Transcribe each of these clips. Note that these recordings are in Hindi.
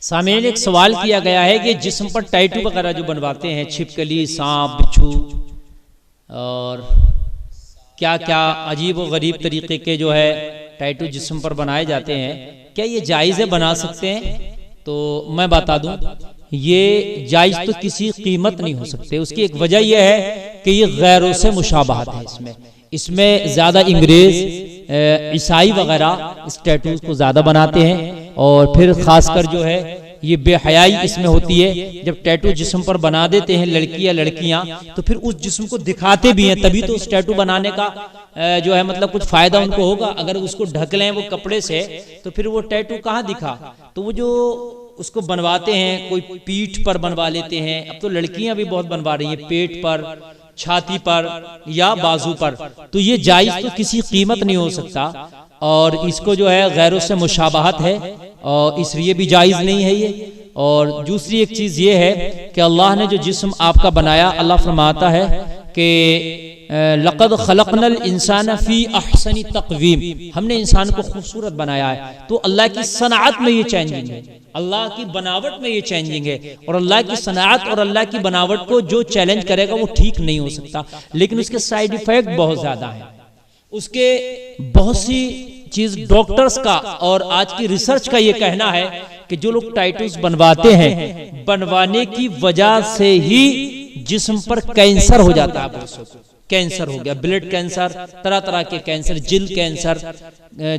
सामने एक सवाल किया गया है कि जिस्म पर टैटू वगैरह जो बनवाते हैं, छिपकली, सांप, बिच्छू और क्या क्या अजीब व गरीब तरीके के जो है टैटू जिस्म पर बनाए जाते हैं, क्या ये जायज़ है, बना सकते हैं? तो मैं बता दूं, ये जायज़ तो किसी कीमत नहीं हो सकते। उसकी एक वजह यह है कि ये गैरों से मुशाबहत है। इसमें ज़्यादा अंग्रेज़, ईसाई वगैरह इस टैटू को ज़्यादा बनाते हैं और फिर ख़ासकर जो है ये बेहयाई इसमें होती है। जब टैटू जिस्म पर बना देते हैं लड़की या लड़कियां, तो फिर उस जिस्म को दिखाते भी हैं, तभी तो उस टैटू बनाने का जो है मतलब कुछ फायदा उनको होगा। अगर उसको ढक लें वो कपड़े से, तो फिर वो टैटू कहाँ दिखा। तो वो जो उसको बनवाते हैं, कोई पीठ पर बनवा लेते हैं, अब तो लड़कियां भी बहुत बनवा रही हैं, पेट पर, छाती पर या बाजू पर। तो ये जायज़ तो किसी कीमत नहीं हो सकता और इसको जो है गैरों से मुशाबहत है और इसलिए भी जायज़ नहीं है ये। और दूसरी एक चीज़ ये है कि अल्लाह ने जो जिस्म आपका बनाया, अल्लाह फरमाता है कि लक़द खलक़नल इंसान फ़ी अहसनी तक़वीम, हमने इंसान को खूबसूरत बनाया है। तो अल्लाह की सनाअत में ये चेंजिंग है, अल्लाह की बनावट में ये चेंजिंग है। और अल्लाह की सनाअत और अल्लाह की बनावट को जो चैलेंज करेगा वो ठीक नहीं हो सकता। लेकिन उसके साइड इफेक्ट बहुत ज़्यादा हैं, उसके बहुत सी चीज़ डॉक्टर्स का और आज की रिसर्च का ये कहना है कि जो लोग टैटूज बनवाते हैं, बनवाने की वजह से ही जिस्म पर कैंसर हो जाता है। कैंसर हो गया, ब्लड कैंसर, तरह तरह के कैंसर, जिल कैंसर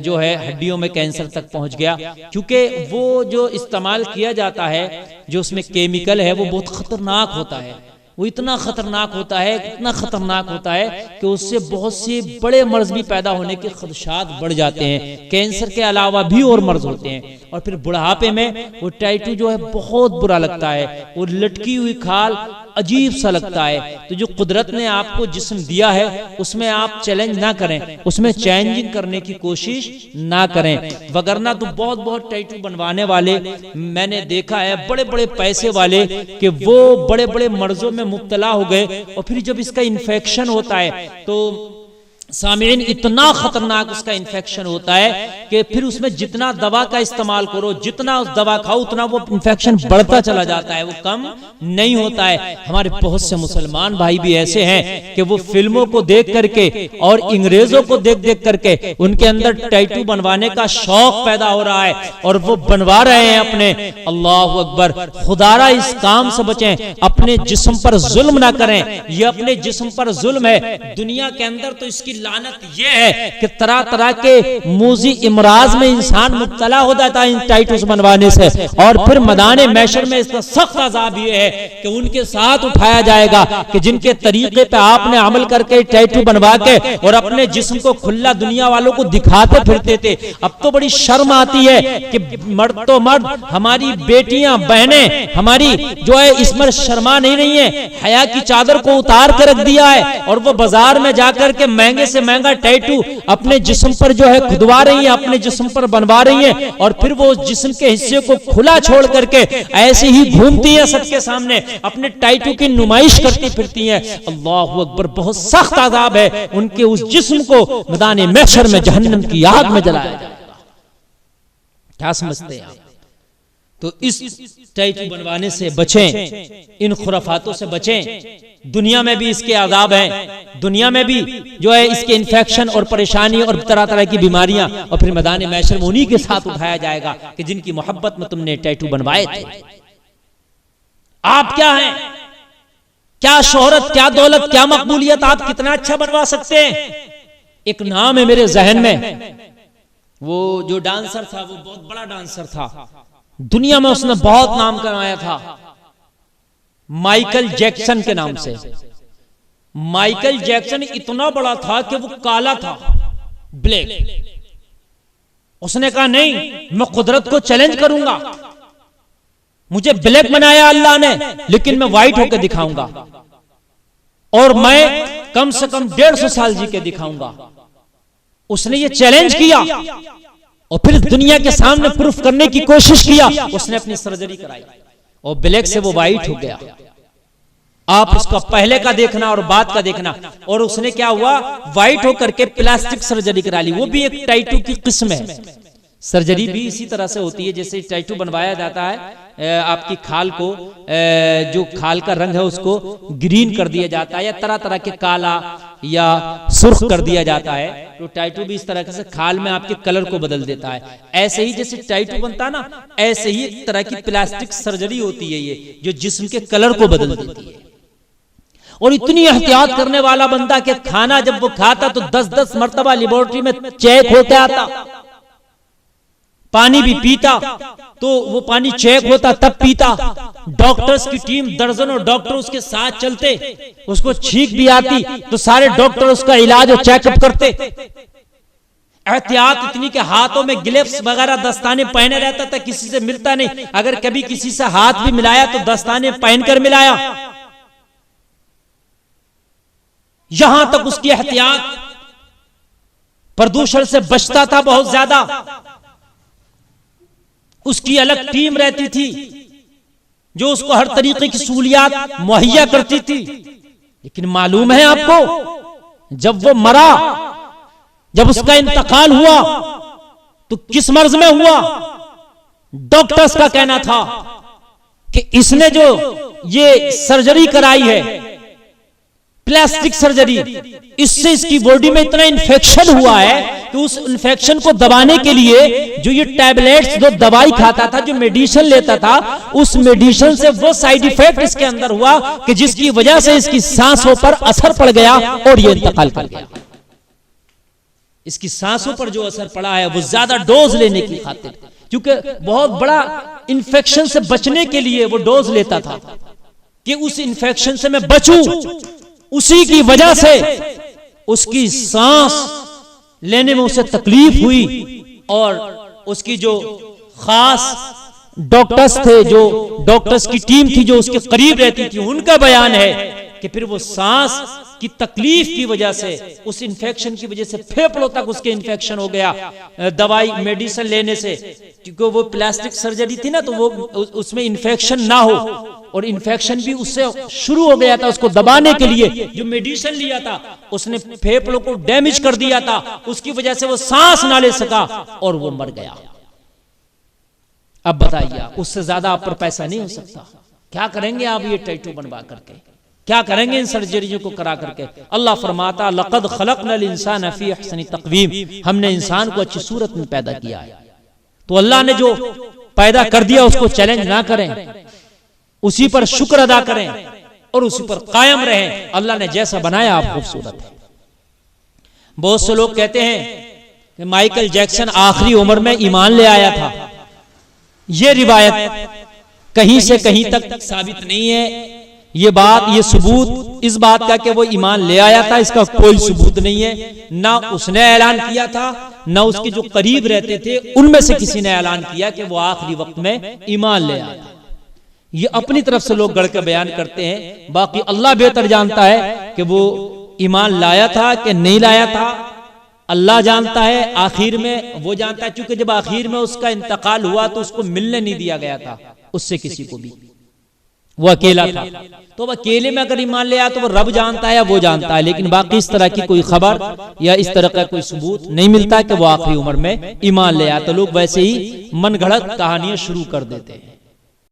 जो है हड्डियों में कैंसर तक पहुंच गया, क्योंकि वो जो इस्तेमाल किया जाता है, जो उसमें केमिकल है, वो बहुत खतरनाक होता है। वो इतना खतरनाक होता है, इतना खतरनाक होता है कि उससे बहुत से बड़े मर्ज भी पैदा होने के खदशात बढ़ जाते हैं। कैंसर के अलावा भी और मर्ज होते हैं। और फिर बुढ़ापे में वो टैटू जो है बहुत बुरा लगता है, वो लटकी हुई खाल अजीब सा लगता है। तो जो कुदरत ने आपको जिस्म दिया है उसमें आप चैलेंज ना करें, उसमें चेंजिंग करने की कोशिश ना करें, वगरना तो बहुत बहुत टैटू बनवाने वाले मैंने देखा है, बड़े बड़े पैसे वाले, कि वो बड़े बड़े मर्जों में मुब्तला हो गए और फिर जब इसका इन्फेक्शन होता है तो सामीन इतना खतरनाक उसका इन्फेक्शन होता है कि फिर उसमें जितना दवा का इस्तेमाल करो, जितना उस दवा खाओ, उतना वो इन्फेक्शन बढ़ता चला जाता है, वो कम नहीं होता है। हमारे बहुत से मुसलमान भाई भी ऐसे हैं कि वो फिल्मों को देख करके और अंग्रेजों को देख देख करके उनके अंदर टैटू बनवाने का शौक पैदा हो रहा है और वो बनवा रहे हैं अपने। अल्लाह अकबर, खुदारा इस काम से बचें, अपने जिस्म पर जुल्म ना करें। ये अपने जिस्म पर जुल्म है। दुनिया के अंदर तो इसकी लानत यह है कि तरह तरह के मूजी इमराज में इंसान मुब्तला हो जाता है इन टैटूज बनवाने से। और फिर मैदाने मैशर में इसका सख्त अजाब यह है कि उनके साथ उठाया जाएगा कि जिनके तरीके पे आपने अमल करके टैटू बनवा के और अपने जिस्म को खुला दुनिया वालों को दिखाते फिरते थे। अब तो बड़ी शर्म आती है कि मर्द तो मर्द, हमारी बेटियां बहनें हमारी जो है इसमें शर्मा नहीं रही है, हया की चादर को उतार के रख दिया है और वो बाजार में जाकर के महंगे से महंगा टैटू अपने जिस्म पर जो है खुदवा रही है, अपने जिस्म पर बनवा रही है और फिर वो जिस्म के हिस्से को खुला छोड़ करके ऐसे ही घूमती है सबके सामने, अपने टैटू की नुमाइश करती फिरती है। अल्लाह अकबर, बहुत सख्त अज़ाब है। उनके उस जिस्म को मैदाने महशर में जहन्नम की आग में जलाया जाएगा। क्या समझते हैं आप? तो इस टैटू बनवाने से बचें, इन खुराफातों से बचें। दुनिया में भी इसके आदाब हैं, दुनिया में भी जो है इसके इन्फेक्शन और परेशानी और तरह तरह की बीमारियां, और फिर मैदान महशर में उन्हीं के साथ उठाया जाएगा कि जिनकी मोहब्बत में तुमने टैटू बनवाए थे। आप क्या हैं, क्या शोहरत, क्या दौलत, क्या मकबूलियत, आप कितना अच्छा बनवा सकते हैं। एक नाम है मेरे जहन में, वो जो डांसर था, वो बहुत बड़ा डांसर था, दुनिया में उसने बहुत नाम कमाया था, माइकल जैक्सन के नाम से। माइकल जैक्सन इतना बड़ा था कि वो काला था, ब्लैक। उसने कहा नहीं, मैं कुदरत को चैलेंज करूंगा, मुझे ब्लैक बनाया अल्लाह ने, लेकिन मैं व्हाइट होकर दिखाऊंगा और मैं कम से कम 150 साल जी के दिखाऊंगा। उसने ये चैलेंज किया और फिर दुनिया के सामने प्रूफ करने की कोशिश किया। उसने अपनी सर्जरी कराई और ब्लैक से वो व्हाइट हो गया। आप उसका पहले का देखना और बाद का देखना। और उसने क्या हुआ, व्हाइट होकर के प्लास्टिक सर्जरी करा ली, वो भी एक टैटू की किस्म है। सर्जरी भी इसी तरह से होती है, जैसे टैटू बनवाया जाता है, आपकी खाल को, जो खाल का रंग है उसको ग्रीन कर दिया जाता है या तरह तरह के काला या सुर्ख कर दिया जाता है। तो टैटू भी इस तरह से खाल में आपके कलर को बदल देता है। ऐसे ही जैसे टैटू बनता है ना, ऐसे ही एक तरह की प्लास्टिक सर्जरी होती है ये, जो जिस्म के कलर को बदल देती है। और इतनी एहतियात करने वाला बंदा कि खाना जब वो खाता तो 10-10 मरतबा लेबोरेटरी में चेक होके आता, पानी भी पीता तो वो पानी चेक होता तब पीता। डॉक्टर्स की टीम, दर्जनों डॉक्टर उसके साथ चलते, उसको छींक भी आती तो सारे डॉक्टर उसका इलाज और चेकअप करते। एहतियात इतनी के हाथों में ग्लव्स वगैरह दस्ताने पहने रहता था, किसी से मिलता नहीं। अगर कभी किसी से हाथ भी मिलाया तो दस्ताने पहनकर मिलाया। यहां तक उसकी एहतियात, प्रदूषण से बचता था बहुत ज्यादा। उसकी अलग टीम रहती थी जो उसको हर तरीके की सहूलियात मुहैया करती थी। लेकिन मालूम है आपको, जब वो मरा, जब उसका इंतकाल हुआ तो किस मर्ज में हुआ? डॉक्टर्स का कहना था कि इसने जो ये सर्जरी कराई है, प्लास्टिक सर्जरी, इससे इसकी बॉडी में इतना इन्फेक्शन हुआ है कि उस इन्फेक्शन को दबाने के लिए जो ये टैबलेट्स, जो दवाई खाता था, जो मेडिसिन लेता था, उस मेडिसिन से वो साइड इफेक्ट इसके अंदर हुआ कि जिसकी वजह से इसकी सांसों पर असर पड़ गया और ये इंतकाल कर गया। इसकी सांसों पर जो असर पड़ा है वो ज्यादा डोज लेने की खातिर, क्योंकि बहुत बड़ा इन्फेक्शन से बचने के लिए वो डोज लेता था कि उस इन्फेक्शन से मैं बचूं। उसी की वजह से उसकी सांस लेने में उसे तकलीफ हुई और उसकी जो खास डॉक्टर्स थे, जो डॉक्टर्स की टीम थी जो उसके करीब रहती थी, उनका बयान है कि फिर वो सांस की तकलीफ की वजह से, उस इन्फेक्शन की वजह से फेफड़ों तक उसके इन्फेक्शन हो गया दवाई मेडिसिन लेने से। क्योंकि वो प्लास्टिक सर्जरी थी ना, तो वो उसमें इन्फेक्शन ना हो, और इन्फेक्शन भी उससे शुरू हो गया था। उसको दबाने के लिए जो मेडिसिन लिया था उसने फेफड़ों को डैमेज कर दिया था, उसकी वजह से वो सांस ना ले सका और वो मर गया। अब बताइए, उससे ज्यादा आप पर पैसा नहीं हो सकता। क्या करेंगे आप ये टैटू बनवा करके? क्या करेंगे इन सर्जरियों को करा करके? अल्लाह फरमाता, लक़द खलक़नल इंसान फी अहसनि तक़वीम, हमने इंसान को अच्छी सूरत में पैदा किया है। तो अल्लाह ने जो पैदा कर दिया उसको चैलेंज ना करें, उसी पर शुक्र अदा करें और उसी पर कायम रहें। अल्लाह ने जैसा बनाया आप खूबसूरत है। बहुत से लोग कहते हैं कि माइकल जैक्सन आखिरी उम्र में ईमान ले आया था। यह रिवायत कहीं से कहीं तक साबित नहीं है। ये बात, ये सबूत इस बात का कि वो ईमान ले आया था, इसका कोई सबूत नहीं है। ना उसने ऐलान किया था, ना उसके जो करीब रहते थे उनमें से किसी ने ऐलान किया कि वो आखिरी वक्त में ईमान ले आया। ये अपनी तरफ से लोग गढ़ के बयान करते हैं। बाकी अल्लाह बेहतर जानता है कि वो ईमान लाया था कि नहीं लाया था, अल्लाह जानता है। आखिर में वो जानता है, क्योंकि जब आखिर में उसका इंतकाल हुआ तो उसको मिलने नहीं दिया गया था उससे किसी को भी, वो अकेला था। तो अब अकेले में अगर ईमान ले आया तो वो रब जानता है या वो जानता है, लेकिन बाकी इस तरह की कोई खबर या इस तरह का कोई सबूत नहीं मिलता कि वो आखिरी उम्र में ईमान ले आया। तो लोग वैसे ही मनगढ़ंत कहानियां शुरू कर देते हैं।